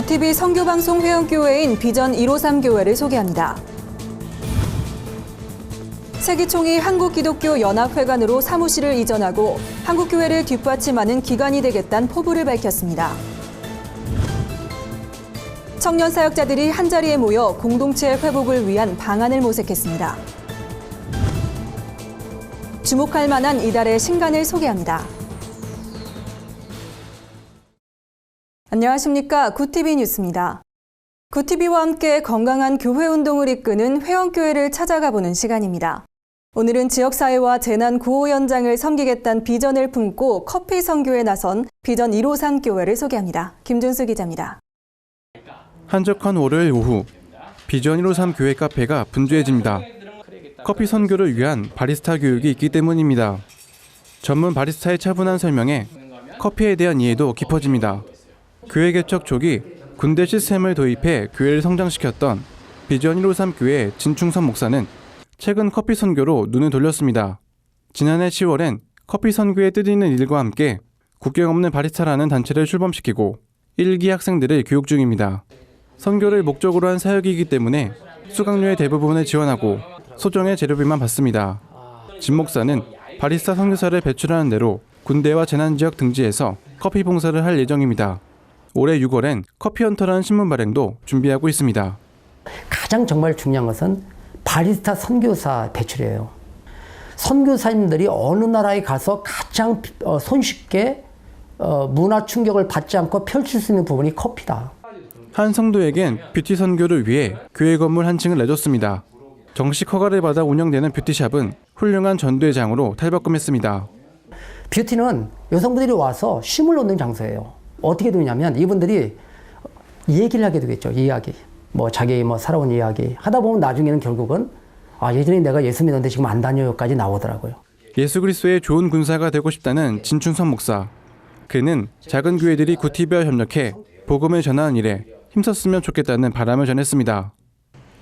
구티비 선교방송 회원교회인 비전 153 교회를 소개합니다. 세기총이 한국기독교연합회관으로 사무실을 이전하고 한국교회를 뒷받침하는 기관이 되겠다는 포부를 밝혔습니다. 청년 사역자들이 한자리에 모여 공동체 회복을 위한 방안을 모색했습니다. 주목할 만한 이달의 신간을 소개합니다. 안녕하십니까. 구티비 뉴스입니다. 구티비와 함께 건강한 교회 운동을 이끄는 회원교회를 찾아가 보는 시간입니다. 오늘은 지역사회와 재난 구호 현장을 섬기겠다는 비전을 품고 커피 선교에 나선 비전 153 교회를 소개합니다. 김준수 기자입니다. 한적한 월요일 오후, 비전 153 교회 카페가 분주해집니다. 커피 선교를 위한 바리스타 교육이 있기 때문입니다. 전문 바리스타의 차분한 설명에 커피에 대한 이해도 깊어집니다. 교회 개척 초기 군대 시스템을 도입해 교회를 성장시켰던 비전 153 교회 진충선 목사는 최근 커피 선교로 눈을 돌렸습니다. 지난해 10월엔 커피 선교의 뜻있는 일과 함께 국경 없는 바리스타라는 단체를 출범시키고 1기 학생들을 교육 중입니다. 선교를 목적으로 한 사역이기 때문에 수강료의 대부분을 지원하고 소정의 재료비만 받습니다. 진 목사는 바리스타 선교사를 배출하는 대로 군대와 재난지역 등지에서 커피 봉사를 할 예정입니다. 올해 6월엔 커피헌터라는 신문 발행도 준비하고 있습니다. 가장 정말 중요한 것은 바리스타 선교사 배출이에요. 선교사님들이 어느 나라에 가서 가장 손쉽게 문화 충격을 받지 않고 펼칠 수 있는 부분이 커피다. 한 성도에겐 뷰티 선교를 위해 교회 건물 한 층을 내줬습니다. 정식 허가를 받아 운영되는 뷰티샵은 훌륭한 전도회장으로 탈바꿈했습니다. 뷰티는 여성분들이 와서 쉼을 얻는 장소예요. 어떻게 되냐면 이분들이 얘기를 하게 되겠죠. 이야기. 자기 살아온 이야기. 하다 보면 나중에는 결국은 예전에 내가 예수 믿었는데 지금 안 다녀요까지 나오더라고요. 예수 그리스도의 좋은 군사가 되고 싶다는 진충선 목사. 그는 작은 교회들이 구티비와 협력해 복음을 전하는 일에 힘썼으면 좋겠다는 바람을 전했습니다.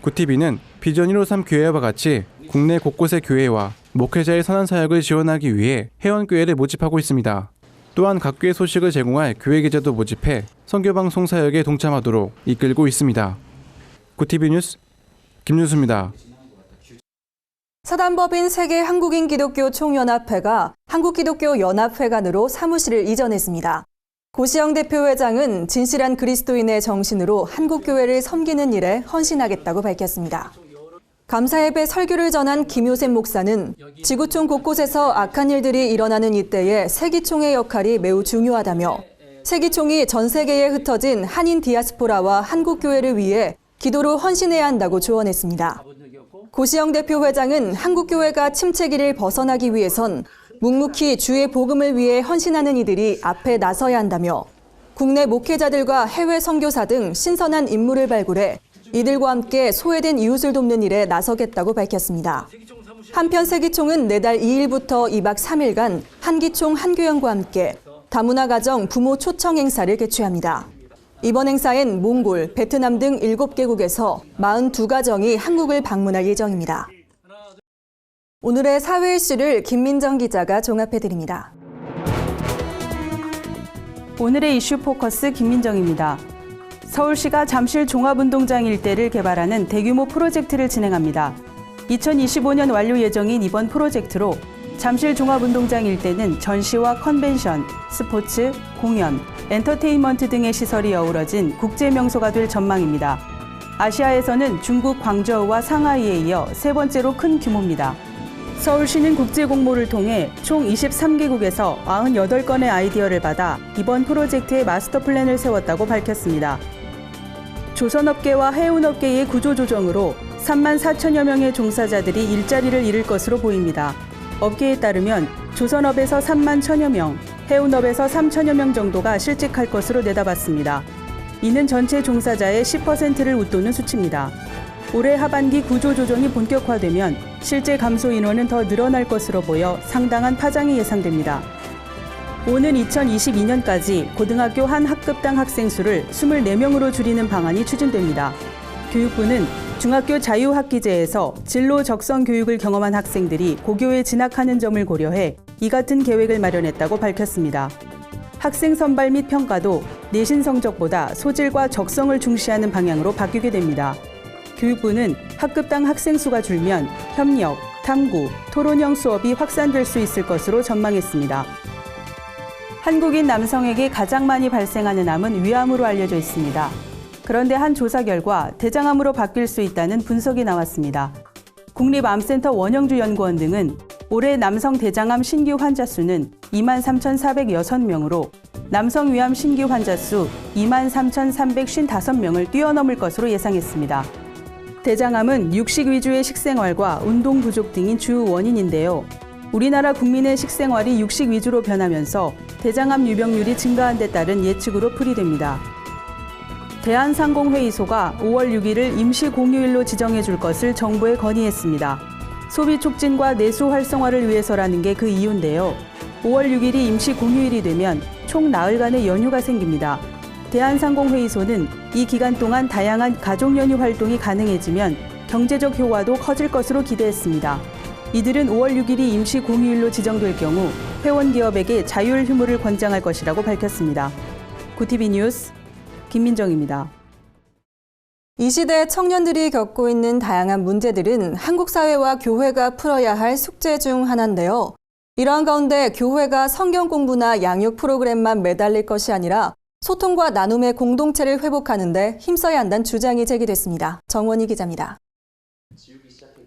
구티비는 비전 153 교회와 같이 국내 곳곳의 교회와 목회자의 선한 사역을 지원하기 위해 회원교회를 모집하고 있습니다. 또한 각 교회 소식을 제공할 교회 기자도 모집해 선교방송 사역에 동참하도록 이끌고 있습니다. 구티비 뉴스 김윤수입니다. 사단법인 세계 한국인 기독교 총연합회가 한국기독교연합회관으로 사무실을 이전했습니다. 고시영 대표회장은 진실한 그리스도인의 정신으로 한국교회를 섬기는 일에 헌신하겠다고 밝혔습니다. 감사예배 설교를 전한 김효셉 목사는 지구촌 곳곳에서 악한 일들이 일어나는 이때에 세기총의 역할이 매우 중요하다며 세기총이 전 세계에 흩어진 한인 디아스포라와 한국교회를 위해 기도로 헌신해야 한다고 조언했습니다. 고시영 대표회장은 한국교회가 침체기를 벗어나기 위해선 묵묵히 주의 복음을 위해 헌신하는 이들이 앞에 나서야 한다며 국내 목회자들과 해외 선교사 등 신선한 인물을 발굴해 이들과 함께 소외된 이웃을 돕는 일에 나서겠다고 밝혔습니다. 한편 세기총은 내달 2일부터 2박 3일간 한기총 한교연과 함께 다문화 가정 부모 초청 행사를 개최합니다. 이번 행사엔 몽골, 베트남 등 7개국에서 42가정이 한국을 방문할 예정입니다. 오늘의 사회 이슈를 김민정 기자가 종합해드립니다. 오늘의 이슈 포커스 김민정입니다. 서울시가 잠실 종합운동장 일대를 개발하는 대규모 프로젝트를 진행합니다. 2025년 완료 예정인 이번 프로젝트로 잠실 종합운동장 일대는 전시와 컨벤션, 스포츠, 공연, 엔터테인먼트 등의 시설이 어우러진 국제명소가 될 전망입니다. 아시아에서는 중국 광저우와 상하이에 이어 세 번째로 큰 규모입니다. 서울시는 국제공모를 통해 총 23개국에서 98건의 아이디어를 받아 이번 프로젝트의 마스터 플랜을 세웠다고 밝혔습니다. 조선업계와 해운업계의 구조조정으로 3만 4천여 명의 종사자들이 일자리를 잃을 것으로 보입니다. 업계에 따르면 조선업에서 3만 1천여 명, 해운업에서 3천여 명 정도가 실직할 것으로 내다봤습니다. 이는 전체 종사자의 10%를 웃도는 수치입니다. 올해 하반기 구조조정이 본격화되면 실제 감소 인원은 더 늘어날 것으로 보여 상당한 파장이 예상됩니다. 오는 2022년까지 고등학교 한 학급당 학생 수를 24명으로 줄이는 방안이 추진됩니다. 교육부는 중학교 자유학기제에서 진로 적성 교육을 경험한 학생들이 고교에 진학하는 점을 고려해 이 같은 계획을 마련했다고 밝혔습니다. 학생 선발 및 평가도 내신 성적보다 소질과 적성을 중시하는 방향으로 바뀌게 됩니다. 교육부는 학급당 학생 수가 줄면 협력, 탐구, 토론형 수업이 확산될 수 있을 것으로 전망했습니다. 한국인 남성에게 가장 많이 발생하는 암은 위암으로 알려져 있습니다. 그런데 한 조사 결과 대장암으로 바뀔 수 있다는 분석이 나왔습니다. 국립암센터 원영주 연구원 등은 올해 남성 대장암 신규 환자 수는 23,406명으로 남성 위암 신규 환자 수 23,355명을 뛰어넘을 것으로 예상했습니다. 대장암은 육식 위주의 식생활과 운동 부족 등이 주 원인인데요. 우리나라 국민의 식생활이 육식 위주로 변하면서 대장암 유병률이 증가한 데 따른 예측으로 풀이됩니다. 대한상공회의소가 5월 6일을 임시 공휴일로 지정해 줄 것을 정부에 건의했습니다. 소비 촉진과 내수 활성화를 위해서라는 게 그 이유인데요. 5월 6일이 임시 공휴일이 되면 총 나흘간의 연휴가 생깁니다. 대한상공회의소는 이 기간 동안 다양한 가족연휴 활동이 가능해지면 경제적 효과도 커질 것으로 기대했습니다. 이들은 5월 6일이 임시 공휴일로 지정될 경우 회원 기업에게 자율 휴무를 권장할 것이라고 밝혔습니다. 구티비 뉴스 김민정입니다. 이 시대 청년들이 겪고 있는 다양한 문제들은 한국 사회와 교회가 풀어야 할 숙제 중 하나인데요. 이러한 가운데 교회가 성경 공부나 양육 프로그램만 매달릴 것이 아니라 소통과 나눔의 공동체를 회복하는 데 힘써야 한다는 주장이 제기됐습니다. 정원희 기자입니다.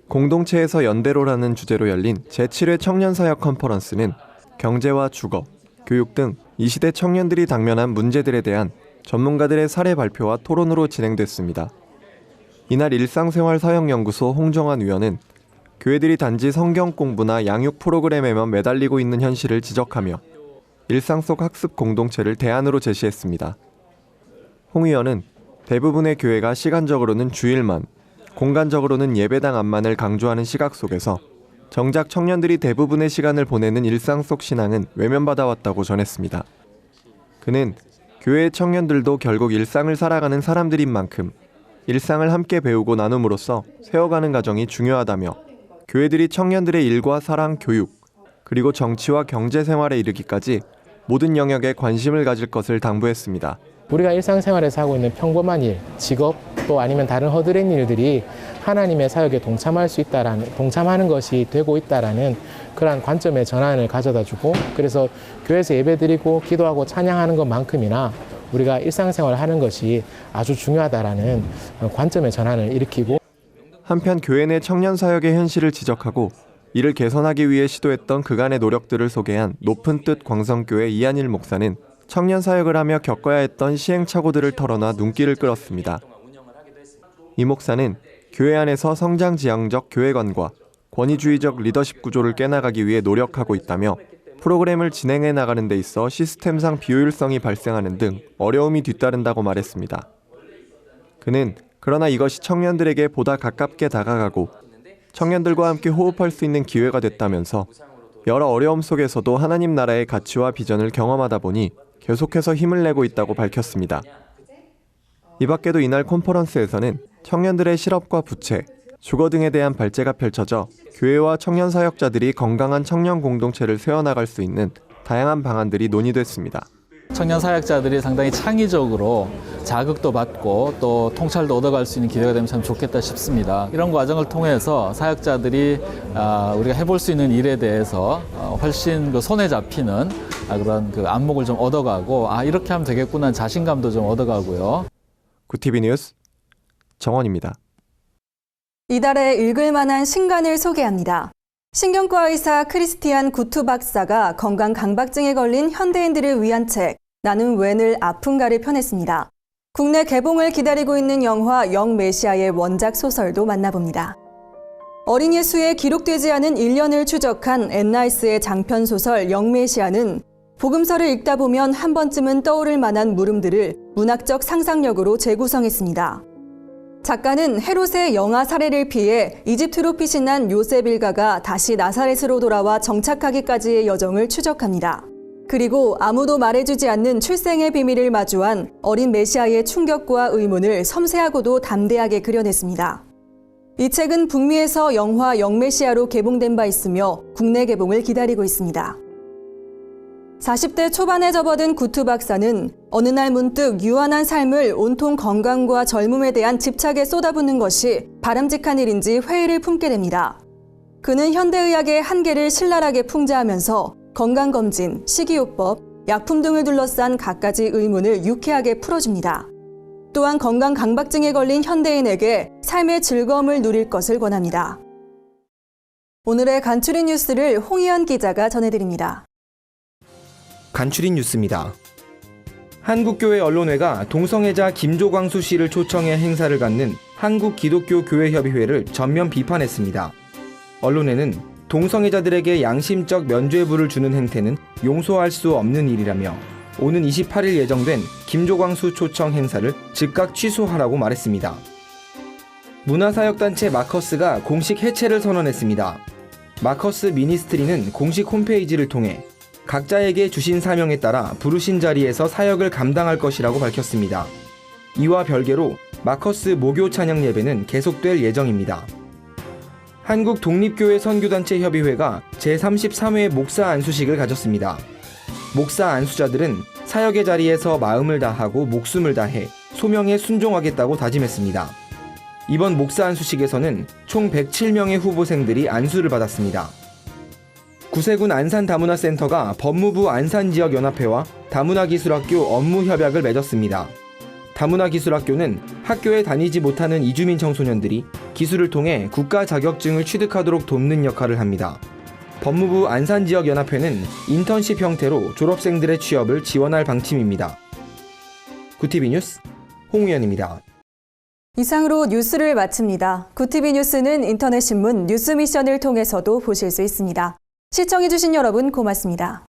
공동체에서 연대로라는 주제로 열린 제7회 청년사역 컨퍼런스는 경제와 주거, 교육 등 이 시대 청년들이 당면한 문제들에 대한 전문가들의 사례 발표와 토론으로 진행됐습니다. 이날 일상생활사역연구소 홍정환 위원은 교회들이 단지 성경 공부나 양육 프로그램에만 매달리고 있는 현실을 지적하며 일상 속 학습 공동체를 대안으로 제시했습니다. 홍 위원은 대부분의 교회가 시간적으로는 주일만, 공간적으로는 예배당 앞만을 강조하는 시각 속에서 정작 청년들이 대부분의 시간을 보내는 일상 속 신앙은 외면받아왔다고 전했습니다. 그는 교회의 청년들도 결국 일상을 살아가는 사람들인 만큼 일상을 함께 배우고 나눔으로써 세워가는 과정이 중요하다며 교회들이 청년들의 일과 사랑, 교육, 그리고 정치와 경제 생활에 이르기까지 모든 영역에 관심을 가질 것을 당부했습니다. 우리가 일상생활에서 하고 있는 평범한 일, 직업 또 아니면 다른 허드렛 일들이 하나님의 사역에 동참하는 것이 되고 있다라는 그러한 관점의 전환을 가져다주고, 그래서 교회에서 예배드리고 기도하고 찬양하는 것만큼이나 우리가 일상생활을 하는 것이 아주 중요하다라는 관점의 전환을 일으키고, 한편 교회 내 청년 사역의 현실을 지적하고 이를 개선하기 위해 시도했던 그간의 노력들을 소개한 높은 뜻 광성교회 이한일 목사는 청년 사역을 하며 겪어야 했던 시행착오들을 털어놔 눈길을 끌었습니다. 이 목사는 교회 안에서 성장지향적 교회관과 권위주의적 리더십 구조를 깨나가기 위해 노력하고 있다며 프로그램을 진행해 나가는 데 있어 시스템상 비효율성이 발생하는 등 어려움이 뒤따른다고 말했습니다. 그는 그러나 이것이 청년들에게 보다 가깝게 다가가고 청년들과 함께 호흡할 수 있는 기회가 됐다면서 여러 어려움 속에서도 하나님 나라의 가치와 비전을 경험하다 보니 계속해서 힘을 내고 있다고 밝혔습니다. 이 밖에도 이날 컨퍼런스에서는 청년들의 실업과 부채, 주거 등에 대한 발제가 펼쳐져 교회와 청년 사역자들이 건강한 청년 공동체를 세워나갈 수 있는 다양한 방안들이 논의됐습니다. 청년 사역자들이 상당히 창의적으로 자극도 받고 또 통찰도 얻어갈 수 있는 기회가 되면 참 좋겠다 싶습니다. 이런 과정을 통해서 사역자들이 우리가 해볼 수 있는 일에 대해서 훨씬 손에 잡히는 그런 안목을 좀 얻어가고 이렇게 하면 되겠구나 자신감도 좀 얻어가고요. 구티비 뉴스 정원입니다. 이달에 읽을 만한 신간을 소개합니다. 신경과 의사 크리스티안 구투 박사가 건강 강박증에 걸린 현대인들을 위한 책 나는 왜 늘 아픈가를 펴냈습니다. 국내 개봉을 기다리고 있는 영화 영메시아의 원작 소설도 만나봅니다. 어린 예수에 기록되지 않은 1년을 추적한 앤나이스의 장편 소설 영메시아는 복음서를 읽다 보면 한 번쯤은 떠오를 만한 물음들을 문학적 상상력으로 재구성했습니다. 작가는 헤롯의 영아 살해를 피해 이집트로 피신한 요셉 일가가 다시 나사렛으로 돌아와 정착하기까지의 여정을 추적합니다. 그리고 아무도 말해주지 않는 출생의 비밀을 마주한 어린 메시아의 충격과 의문을 섬세하고도 담대하게 그려냈습니다. 이 책은 북미에서 영화 영메시아로 개봉된 바 있으며 국내 개봉을 기다리고 있습니다. 40대 초반에 접어든 구투 박사는 어느 날 문득 유한한 삶을 온통 건강과 젊음에 대한 집착에 쏟아붓는 것이 바람직한 일인지 회의를 품게 됩니다. 그는 현대의학의 한계를 신랄하게 풍자하면서 건강검진, 식이요법, 약품 등을 둘러싼 갖가지 의문을 유쾌하게 풀어줍니다. 또한 건강 강박증에 걸린 현대인에게 삶의 즐거움을 누릴 것을 권합니다. 오늘의 간추린 뉴스를 홍희연 기자가 전해드립니다. 간추린 뉴스입니다. 한국교회 언론회가 동성애자 김조광수 씨를 초청해 행사를 갖는 한국기독교교회협의회를 전면 비판했습니다. 언론회는 동성애자들에게 양심적 면죄부를 주는 행태는 용서할 수 없는 일이라며 오는 28일 예정된 김조광수 초청 행사를 즉각 취소하라고 말했습니다. 문화사역단체 마커스가 공식 해체를 선언했습니다. 마커스 미니스트리는 공식 홈페이지를 통해 각자에게 주신 사명에 따라 부르신 자리에서 사역을 감당할 것이라고 밝혔습니다. 이와 별개로 마커스 모교 찬양 예배는 계속될 예정입니다. 한국독립교회 선교단체 협의회가 제33회 목사 안수식을 가졌습니다. 목사 안수자들은 사역의 자리에서 마음을 다하고 목숨을 다해 소명에 순종하겠다고 다짐했습니다. 이번 목사 안수식에서는 총 107명의 후보생들이 안수를 받았습니다. 구세군 안산다문화센터가 법무부 안산지역연합회와 다문화기술학교 업무협약을 맺었습니다. 다문화기술학교는 학교에 다니지 못하는 이주민 청소년들이 기술을 통해 국가 자격증을 취득하도록 돕는 역할을 합니다. 법무부 안산지역연합회는 인턴십 형태로 졸업생들의 취업을 지원할 방침입니다. 구티비 뉴스 홍우연입니다. 이상으로 뉴스를 마칩니다. 구티비 뉴스는 인터넷 신문 뉴스미션을 통해서도 보실 수 있습니다. 시청해주신 여러분 고맙습니다.